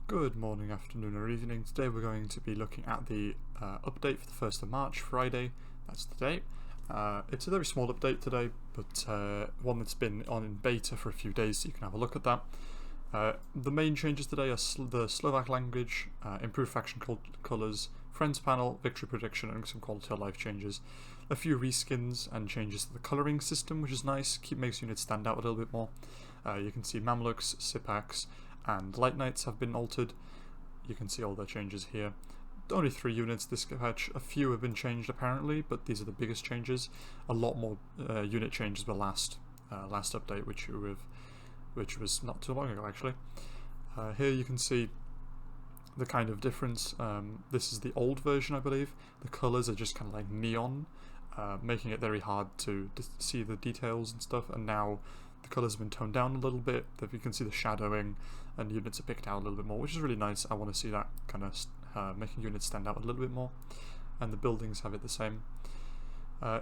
Good morning, afternoon or evening. Today we're going to be looking at the update for the 1st of March, Friday. That's the date. It's a very small update today, but one that's been on in beta for a few days, so you can have a look at that. The main changes today are the Slovak language, improved faction colours, friends panel, victory prediction, and some quality of life changes. A few reskins and changes to the colouring system, which is nice, makes units stand out a little bit more. You can see Mamluks, Sipaks, and Light Knights have been altered. You can see all their changes here. Only 3 units this patch. A few have been changed apparently, but these are the biggest changes. A lot more unit changes were last update, which was not too long ago actually. Here you can see the kind of difference. This is the old version, I believe. The colours are just kind of like neon, making it very hard to see the details and stuff, and now the colours have been toned down a little bit. You can see the shadowing and units are picked out a little bit more, which is really nice. I want to see that kind of making units stand out a little bit more, and the buildings have it the same.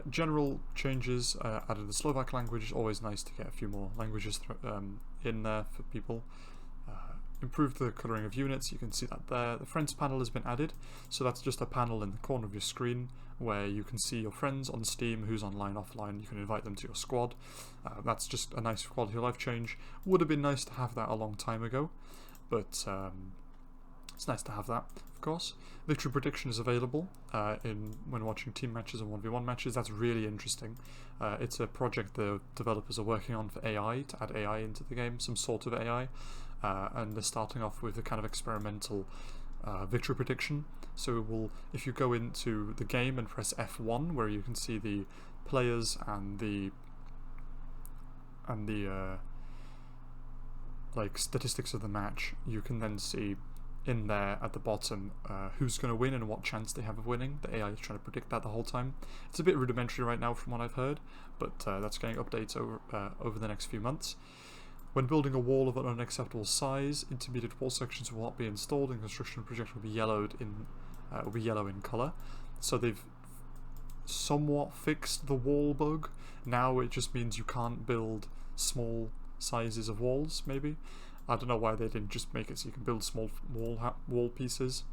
General changes, added the Slovak language. Always nice to get a few more languages in there for people. Improved the colouring of units, you can see that there. The friends panel has been added, so that's just a panel in the corner of your screen where you can see your friends on Steam, who's online, offline. You can invite them to your squad. That's just a nice quality of life change. Would have been nice to have that a long time ago, but it's nice to have that, of course. Victory prediction is available when watching team matches and 1v1 matches. That's really interesting. It's a project the developers are working on for AI, to add AI into the game, some sort of AI. And they're starting off with a kind of experimental victory prediction. So if you go into the game and press F1, where you can see the players and the like statistics of the match, you can then see in there at the bottom who's going to win and what chance they have of winning. The AI is trying to predict that the whole time. It's a bit rudimentary right now from what I've heard, but that's getting updates over the next few months. When building a wall of an unacceptable size, intermediate wall sections will not be installed, and construction project will be yellow in colour. So they've somewhat fixed the wall bug. Now it just means you can't build small sizes of walls. Maybe I don't know why they didn't just make it so you can build small wall pieces.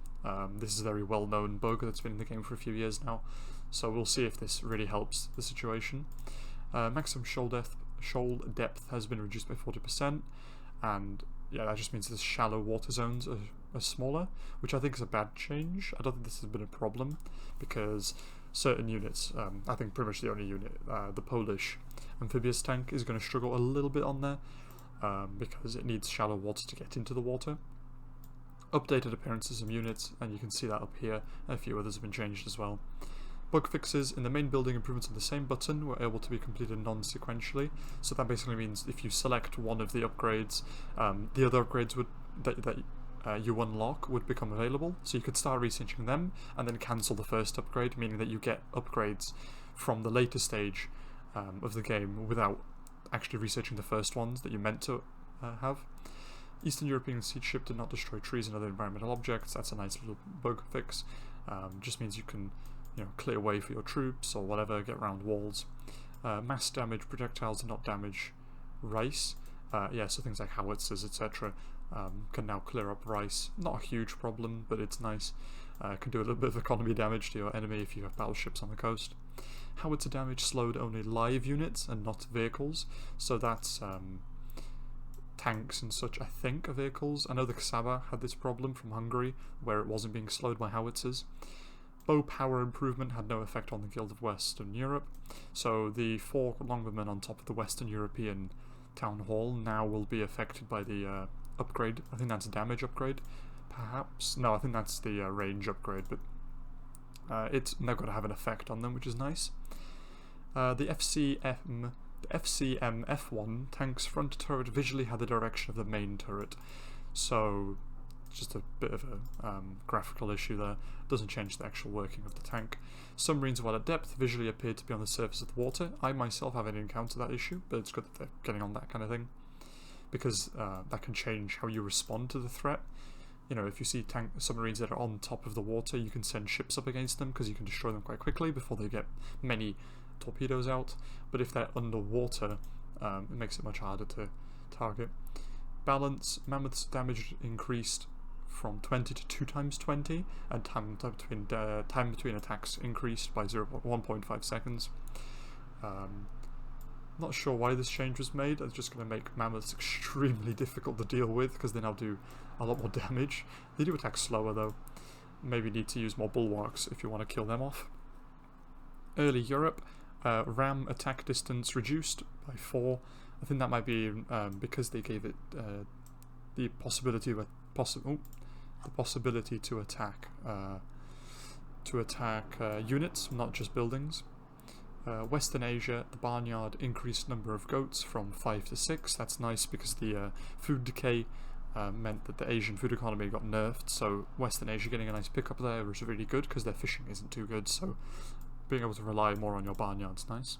This is a very well-known bug that's been in the game for a few years now. So we'll see if this really helps the situation. Maximum shoal depth has been reduced by 40%, and yeah, that just means the shallow water zones are smaller, which I think is a bad change. I don't think this has been a problem, because certain units, I think pretty much the only unit, the Polish amphibious tank, is going to struggle a little bit on there, because it needs shallow water to get into the water. Updated appearances of units, and you can see that up here. A few others have been changed as well. Bug fixes in the main building. Improvements on the same button were able to be completed non-sequentially. So that basically means if you select one of the upgrades, the other upgrades that you unlock would become available. So you could start researching them and then cancel the first upgrade, meaning that you get upgrades from the later stage of the game without actually researching the first ones that you meant to have. Eastern European siege ship did not destroy trees and other environmental objects. That's a nice little bug fix. Just means you can clear way for your troops or whatever, get around walls. Mass damage projectiles do not damage rice. So things like howitzers, etc. Can now clear up rice. Not a huge problem, but it's nice. Can do a little bit of economy damage to your enemy if you have battleships on the coast. Howitzer damage slowed only live units and not vehicles, so that's tanks and such, I think, are vehicles. I know the Ksaba had this problem from Hungary, where it wasn't being slowed by howitzers. Bow power improvement had no effect on the Guild of Western Europe, so the 4 longbowmen on top of the Western European Town Hall now will be affected by the upgrade. I think that's a damage upgrade, perhaps? No, I think that's the range upgrade, but it's now going to have an effect on them, which is nice. The FCM F1 tank's front turret visually had the direction of the main turret, so just a bit of a graphical issue there. Doesn't change the actual working of the tank. Submarines while at depth visually appeared to be on the surface of the water. I myself haven't encountered that issue, but it's good that they're getting on that kind of thing, because that can change how you respond to the threat. If you see submarines that are on top of the water, you can send ships up against them because you can destroy them quite quickly before they get many torpedoes out. But if they're underwater, it makes it much harder to target. Balance, Mammoth's damage increased from 20 to 2 times 20, and time between attacks increased by 1.5 seconds. Not sure why this change was made. It's just going to make mammoths extremely difficult to deal with because they now do a lot more damage. They do attack slower though. Maybe need to use more bulwarks if you want to kill them off. Early Europe, ram attack distance reduced by 4. I think that might be because they gave it the possibility to attack units, not just buildings. Western Asia, the barnyard increased number of goats from 5 to 6. That's nice because the food decay meant that the Asian food economy got nerfed, so Western Asia getting a nice pickup there was really good because their fishing isn't too good, so being able to rely more on your barnyard's nice.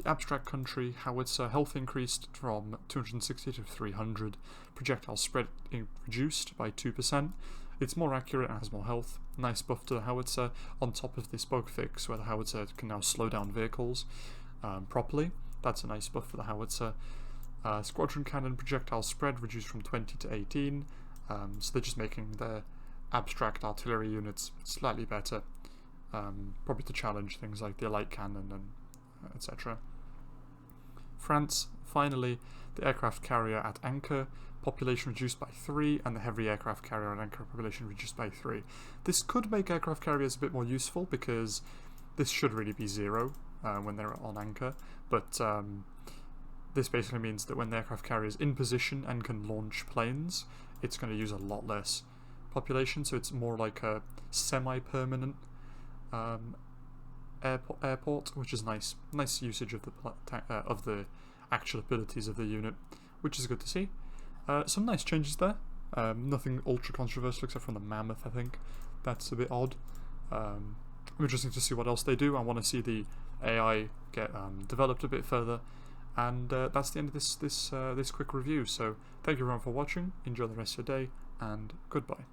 The abstract country howitzer health increased from 260 to 300. Projectile spread reduced by 2%. It's more accurate and has more health. Nice buff to the howitzer on top of this bug fix where the howitzer can now slow down vehicles properly. That's a nice buff for the howitzer. Squadron cannon projectile spread reduced from 20 to 18. So they're just making their abstract artillery units slightly better. Probably to challenge things like the light cannon and etc. France, finally, the aircraft carrier at anchor, population reduced by 3, and the heavy aircraft carrier at anchor population reduced by 3. This could make aircraft carriers a bit more useful because this should really be 0 when they're on anchor, but this basically means that when the aircraft carrier is in position and can launch planes, it's going to use a lot less population, so it's more like a semi-permanent airport, which is nice usage of the actual abilities of the unit, which is good to see. Some nice changes there. Nothing ultra controversial except from the mammoth. I think that's a bit odd. Interesting to see what else they do. I want to see the AI get developed a bit further. And that's the end of this quick review. So thank you everyone for watching. Enjoy the rest of your day, and goodbye.